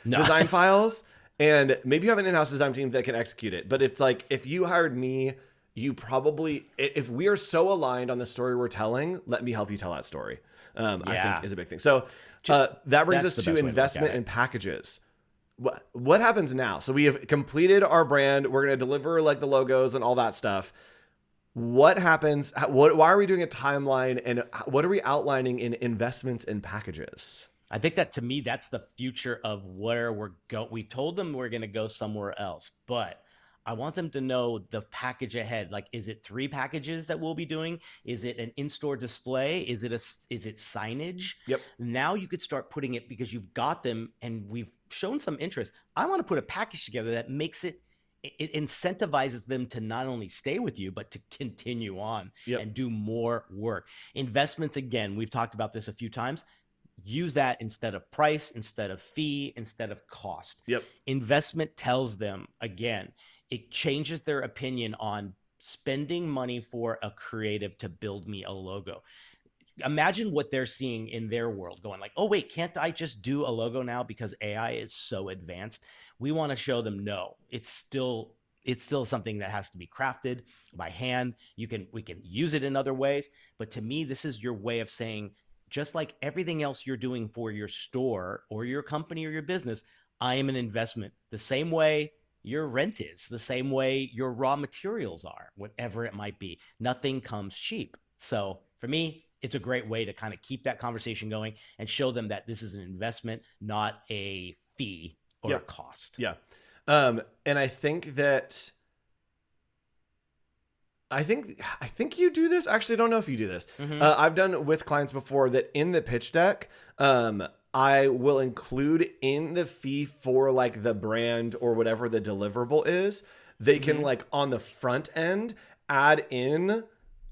design files, and maybe you have an in-house design team that can execute it. But it's like, if you hired me, you probably, if we are so aligned on the story we're telling, let me help you tell that story. I Yeah. think is a big thing. So that brings That's us the to best way to look at investment it. and packages. What happens now? So we have completed our brand. We're going to deliver like the logos and all that stuff. What happens? Why are we doing a timeline, and what are we outlining in investments and packages? I think that, to me, that's the future of where we're going. We told them we're going to go somewhere else, but I want them to know the package ahead. Like, is it 3 packages that we'll be doing? Is it an in-store display? Is it signage? Yep. Now you could start putting it, because you've got them and we've shown some interest. I want to put a package together that makes it incentivizes them to not only stay with you, but to continue on Yep. and do more work. Investments, again, we've talked about this a few times. Use that instead of price, instead of fee, instead of cost. Yep. Investment tells them, again, it changes their opinion on spending money for a creative to build me a logo. Imagine what they're seeing in their world, going like, oh, wait, can't I just do a logo now because AI is so advanced? We want to show them, no, it's still something that has to be crafted by hand. We can use it in other ways. But to me, this is your way of saying, just like everything else you're doing for your store or your company or your business, I am an investment. The same way your rent is, the same way your raw materials are, whatever it might be. Nothing comes cheap. So for me, it's a great way to kind of keep that conversation going and show them that this is an investment, not a fee or a cost. Yeah. And I think that I think you do this. Actually, I don't know if you do this. I've done with clients before that in the pitch deck, I will include in the fee for like the brand or whatever the deliverable is. They can like on the front end add in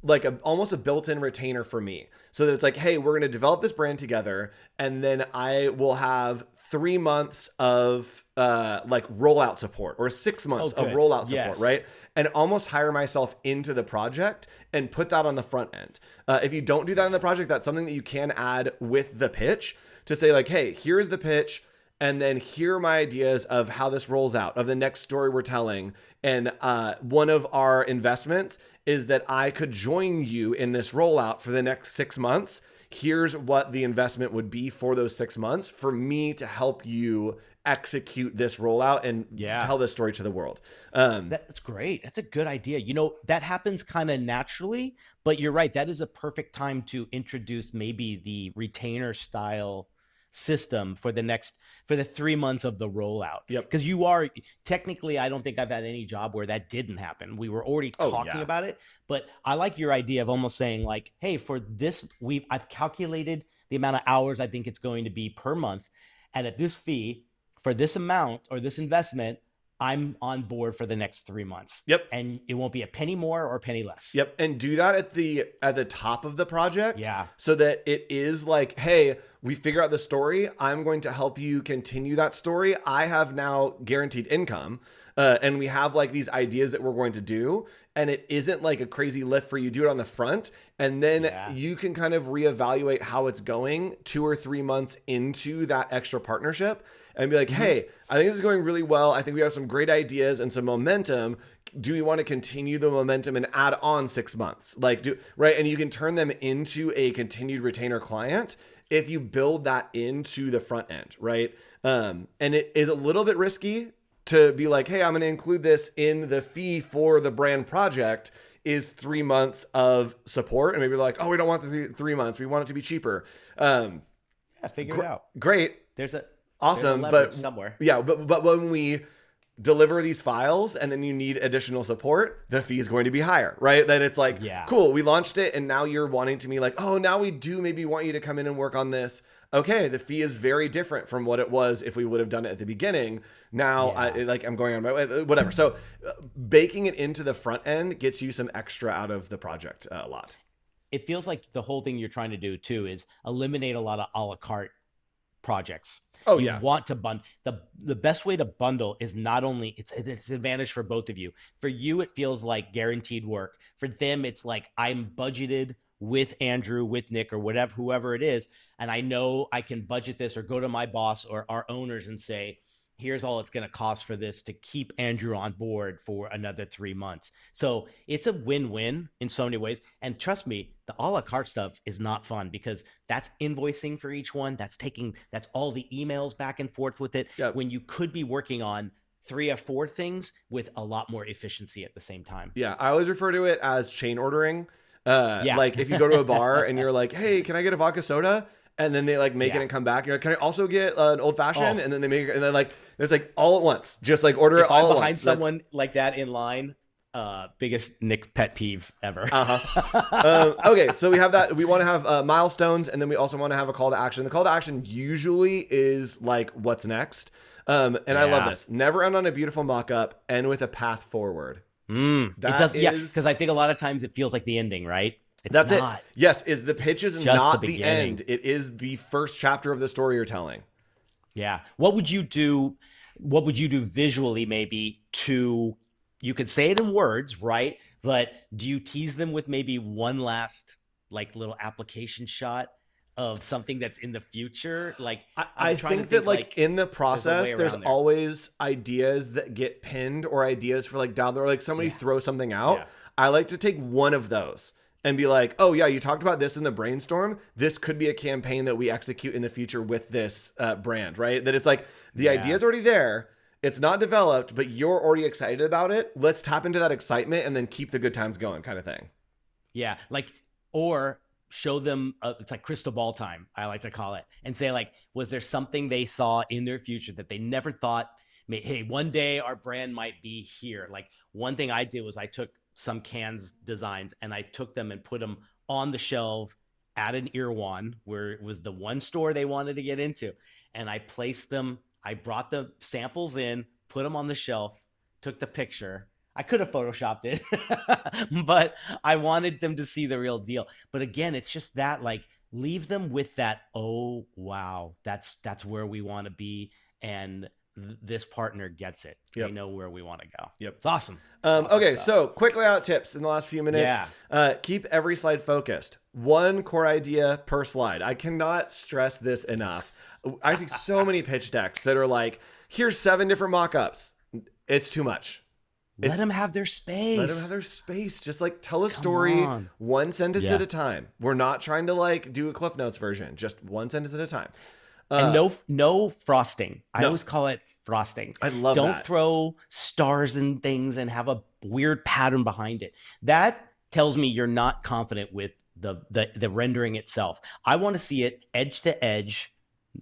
like almost a built-in retainer for me, so that it's like, hey, we're going to develop this brand together, and then I will have 3 months of like rollout support, or 6 months of rollout support, right? And almost hire myself into the project and put that on the front end. If you don't do that in the project, that's something that you can add with the pitch to say like, hey, here's the pitch, and then here are my ideas of how this rolls out, of the next story we're telling. And one of our investments is that I could join you in this rollout for the next 6 months. Here's what the investment would be for those 6 months for me to help you execute this rollout and tell this story to the world. That's great. That's a good idea. You know, that happens kind of naturally, but you're right. That is a perfect time to introduce maybe the retainer style system for the 3 months of the rollout. Because you are technically, I don't think I've had any job where that didn't happen. We were already talking about it, but I like your idea of almost saying like, hey, for this, I've calculated the amount of hours I think it's going to be per month. And at this fee, for this amount or this investment, I'm on board for the next 3 months. And it won't be a penny more or a penny less. And do that at the top of the project. So that it is like, hey, we figure out the story. I'm going to help you continue that story. I have now guaranteed income. And we have like these ideas that we're going to do. And it isn't like a crazy lift for you. Do it on the front. And then you can kind of reevaluate how it's going 2 or 3 months into that extra partnership and be like, hey, I think this is going really well. I think we have some great ideas and some momentum. Do we want to continue the momentum and add on 6 months? Right. And you can turn them into a continued retainer client if you build that into the front end. Right. And it is a little bit risky to be like, hey, I'm going to include this in the fee for the brand project is 3 months of support. And maybe they're like, oh, we don't want the 3 months. We want it to be cheaper. Figure it out. Great. Awesome. But somewhere. But when we deliver these files and then you need additional support, the fee is going to be higher, right? That it's like, cool, we launched it and now you're wanting to be like, oh, now we do maybe want you to come in and work on this. Okay, the fee is very different from what it was if we would have done it at the beginning. Now, I'm going on my way, whatever. So baking it into the front end gets you some extra out of the project a lot. It feels like the whole thing you're trying to do too is eliminate a lot of a la carte projects. Oh, You yeah. want to bundle. The best way to bundle is not only it's an advantage for both of you. For you, it feels like guaranteed work. For them, it's like I'm budgeted with Andrew, with Nick, or whatever, whoever it is, and I know I can budget this or go to my boss or our owners and say, here's all it's going to cost for this to keep Andrew on board for another 3 months. So it's a win-win in so many ways. And trust me, the a la carte stuff is not fun because that's invoicing for each one. That's all the emails back and forth with it. Yep. When you could be working on 3 or 4 things with a lot more efficiency at the same time. Yeah. I always refer to it as chain ordering. Like if you go to a bar and you're like, hey, can I get a vodka soda? And then they like make it and come back. You're like, can I also get an old fashioned? And then they make it, and then like it's like all at once. Just like order it all at once. Behind someone like that in line, biggest Nick pet peeve ever. Okay, so we have that. We want to have milestones, and then we also want to have a call to action. The call to action usually is like, what's next? And I love this. Never end on a beautiful mock-up, end with a path forward. It does, yeah, because I think a lot of times it feels like the ending, right? That's not. It. Yes, is the pitch is not the end. It is the first chapter of the story you're telling. Yeah. What would you do? What would you do visually, maybe to? You could say it in words, right? But do you tease them with maybe one last like little application shot of something that's in the future? Like I think that like in the process, there's always ideas that get pinned or ideas for like down there, or like somebody throws something out. Yeah. I like to take one of those and be like, oh yeah, you talked about this in the brainstorm. This could be a campaign that we execute in the future with this brand, right? That it's like the idea's already there. It's not developed, but you're already excited about it. Let's tap into that excitement and then keep the good times going kind of thing. Yeah. Like, or show them, it's like crystal ball time, I like to call it, and say like, was there something they saw in their future that they never thought, hey, one day our brand might be here. Like one thing I did was I took some cans designs and I took them and put them on the shelf at an Irwan where it was the one store they wanted to get into. And I placed them, I brought the samples in, put them on the shelf, took the picture. I could have photoshopped it, but I wanted them to see the real deal. But again, it's just that, like, leave them with that, oh, wow, that's where we want to be. And this partner gets it. Yep. They know where we want to go. Yep. It's awesome. Okay, so quick layout tips in the last few minutes. Yeah. Keep every slide focused. One core idea per slide. I cannot stress this enough. I see so many pitch decks that are like, here's 7 different mock-ups. It's too much. Let them have their space. Let them have their space. Just like tell a story one sentence at a time. We're not trying to like do a Cliff Notes version. Just one sentence at a time. And no frosting. I always call it frosting. I love that. Don't throw stars and things and have a weird pattern behind it. That tells me you're not confident with the rendering itself. I want to see it edge to edge,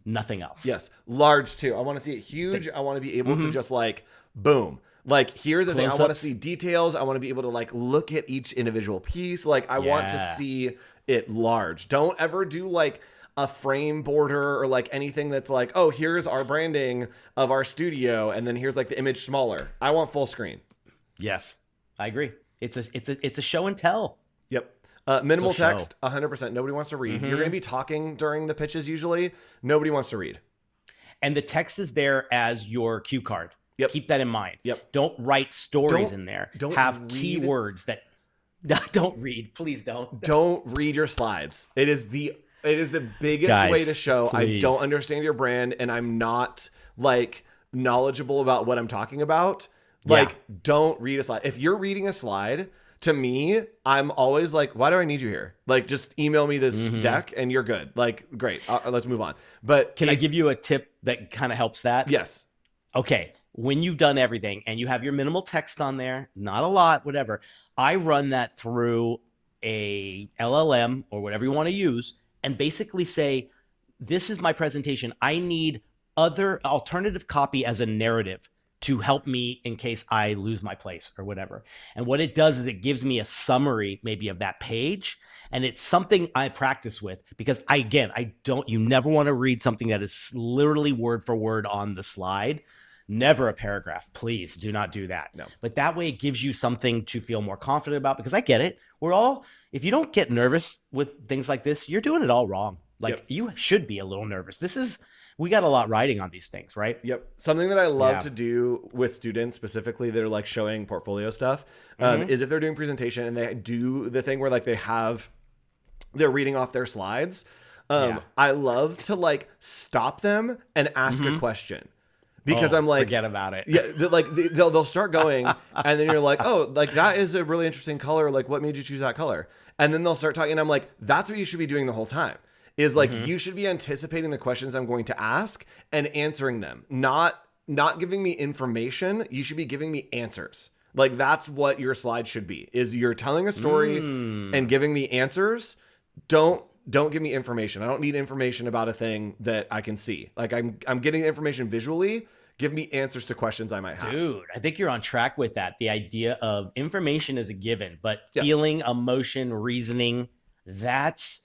nothing else. Yes. Large too. I want to see it huge. I want to be able to just like, boom. Like, here's the thing. I want to see details. I want to be able to like look at each individual piece. Like I want to see it large. Don't ever do like a frame border or like anything that's like, oh, here's our branding of our studio. And then here's like the image smaller. I want full screen. Yes, I agree. It's a show and tell. Yep. Minimal text, 100%. Nobody wants to read. You're going to be talking during the pitches usually. Nobody wants to read. And the text is there as your cue card. Yep. Keep that in mind. Yep. Don't write stories in there. Don't have read. Keywords that don't read. Please don't. Don't read your slides. It is the biggest way to show I don't understand your brand and I'm not like knowledgeable about what I'm talking about. Like, don't read a slide. If you're reading a slide, to me, I'm always like, why do I need you here? Like, just email me this deck and you're good. Like, great. Let's move on. But can I give you a tip that kind of helps that? Yes. Okay. When you've done everything and you have your minimal text on there, not a lot, whatever, I run that through a LLM or whatever you want to use and basically say, this is my presentation. I need other alternative copy as a narrative to help me in case I lose my place or whatever. And what it does is it gives me a summary maybe of that page. And it's something I practice with because you never want to read something that is literally word for word on the slide. Never a paragraph. Please do not do that. No. But that way it gives you something to feel more confident about because I get it. If you don't get nervous with things like this, you're doing it all wrong. Like you should be a little nervous. This is we got a lot riding on these things, right? Yep. Something that I love Yeah. to do with students specifically that are like showing portfolio stuff Mm-hmm. is if they're doing presentation and they do the thing where like they're reading off their slides. Yeah. I love to like stop them and ask a question because I'm like, forget about it. yeah, they'll start going, and then you're like, oh, like that is a really interesting color. Like, what made you choose that color? And then they'll start talking, and I'm like, that's what you should be doing the whole time. Is like you should be anticipating the questions I'm going to ask and answering them, not giving me information. You should be giving me answers. Like that's what your slide should be. Is you're telling a story and giving me answers. Don't give me information. I don't need information about a thing that I can see. Like I'm getting information visually. Give me answers to questions I might have. Dude, I think you're on track with that. The idea of information is a given, but Yeah. feeling, emotion, reasoning, that's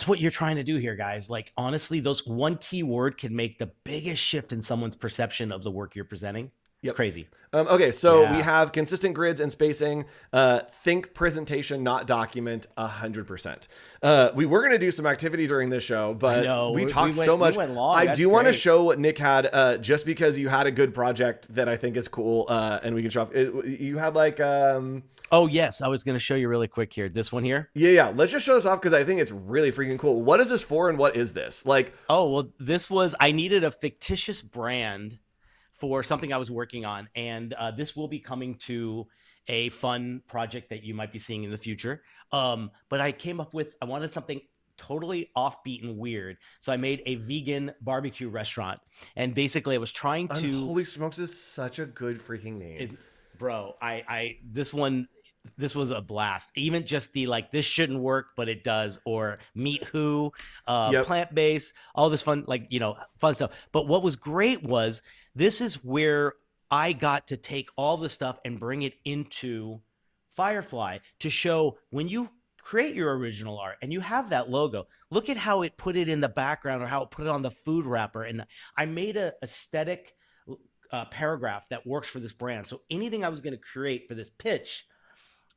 what you're trying to do here, guys. Like honestly, those one key word can make the biggest shift in someone's perception of the work you're presenting. It's crazy. Okay, so Yeah. we have consistent grids and spacing. Think presentation, not document, 100%. We were going to do some activity during this show, but know. we We talked went- so we much. went long. I That's do want to great. show what Nick had, just because you had a good project that I think is cool, and we can show off. You had like, Oh, yes. I was going to show you really quick here. This one here. yeah. Let's just show this off because I think it's really freaking cool. What is this for, and what is this? Like, Oh, well, I needed a fictitious brand for something I was working on. And this will be coming to a fun project that you might be seeing in the future. But I wanted something totally offbeat and weird. So I made a vegan barbecue restaurant. And basically I was trying to, Holy Smokes is such a good freaking name. bro, this was a blast. Even just the like, this shouldn't work, but it does, or meat who, Yep. plant-based, all this fun, like, fun stuff. But what was great was this is where I got to take all the stuff and bring it into Firefly to show when you create your original art and you have that logo, look at how it put it in the background or how it put it on the food wrapper. And I made a aesthetic paragraph that works for this brand. So anything I was going to create for this pitch,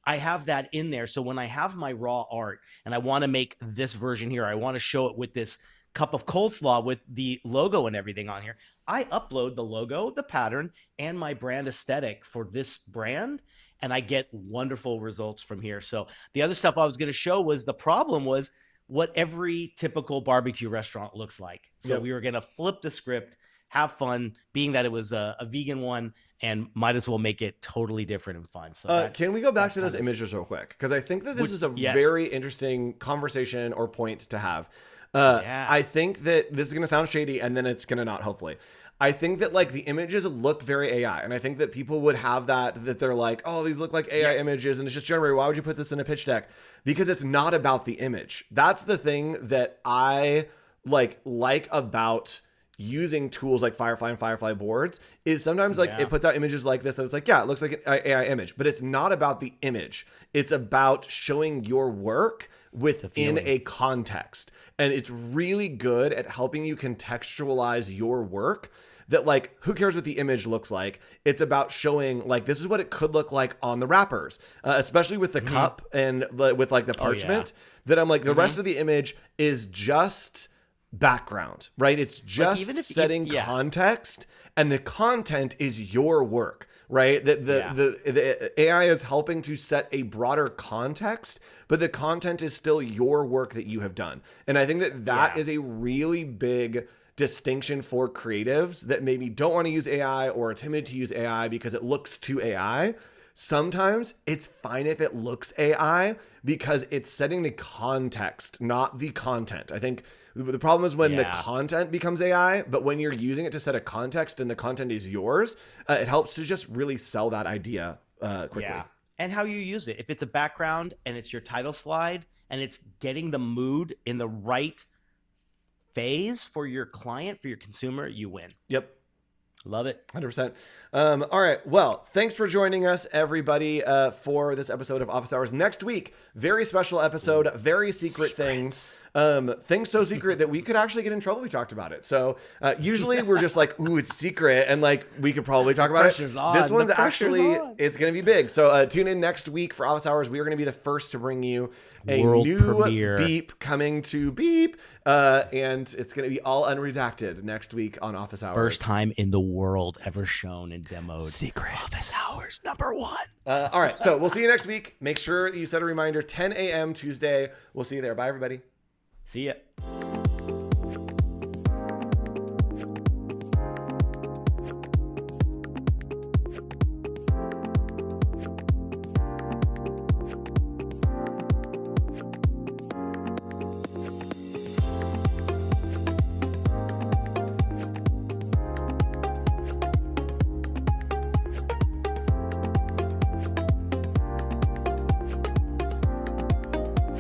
I have that in there. So when I have my raw art and I want to make this version here, I want to show it with this cup of coleslaw with the logo and everything on here, I upload the logo, the pattern, and my brand aesthetic for this brand, and I get wonderful results from here. So the other stuff I was going to show was the problem was what every typical barbecue restaurant looks like. So Yep. we were going to flip the script, have fun, being that it was a vegan one, and might as well make it totally different and fun. So Can we go back that's to those kind of- images real quick? Because I think that this is a yes. very interesting conversation or point to have. Yeah. I think that this is going to sound shady and then it's going to not, hopefully. I think that like the images look very AI. And I think that people would have that they're like, oh, these look like AI Yes. images and it's just generated. Why would you put this in a pitch deck? Because it's not about the image. That's the thing that I like about using tools like Firefly and Firefly boards is sometimes like Yeah. it puts out images like this and it's like, yeah, it looks like an AI image, but it's not about the image. It's about showing your work within feeling. a context. And it's really good at helping you contextualize your work that like, who cares what the image looks like? It's about showing like, this is what it could look like on the wrappers, especially with the cup and with like the parchment that I'm like, the rest of the image is just background, right? It's just even if- setting yeah. context and the content is your work, right? That the AI is helping to set a broader context, but the content is still your work that you have done. And I think that is a really big distinction for creatives that maybe don't want to use AI or are timid to use AI because it looks too AI. Sometimes it's fine if it looks AI because it's setting the context, not the content. I think the problem is when the content becomes AI, but when you're using it to set a context and the content is yours, it helps to just really sell that idea quickly. Yeah. And how you use it. If it's a background and it's your title slide and it's getting the mood in the right phase for your client, for your consumer, you win. Yep. Love it. 100%. All right. Well, thanks for joining us, everybody, for this episode of Office Hours. Next week, very special episode, very secret things. things so secret that we could actually get in trouble if we talked about it. So usually we're just like, ooh, it's secret, and like we could probably talk about it. This one's actually, it's going to be big. So tune in next week for Office Hours. We are going to be the first to bring you a World new premiere. Beep coming to Beep, and it's going to be all unredacted next week on Office Hours. First time in the world ever shown and demoed. Secret. Office Hours #1. All right, so we'll see you next week. Make sure you set a reminder, 10 a.m. Tuesday. We'll see you there. Bye, everybody. See ya.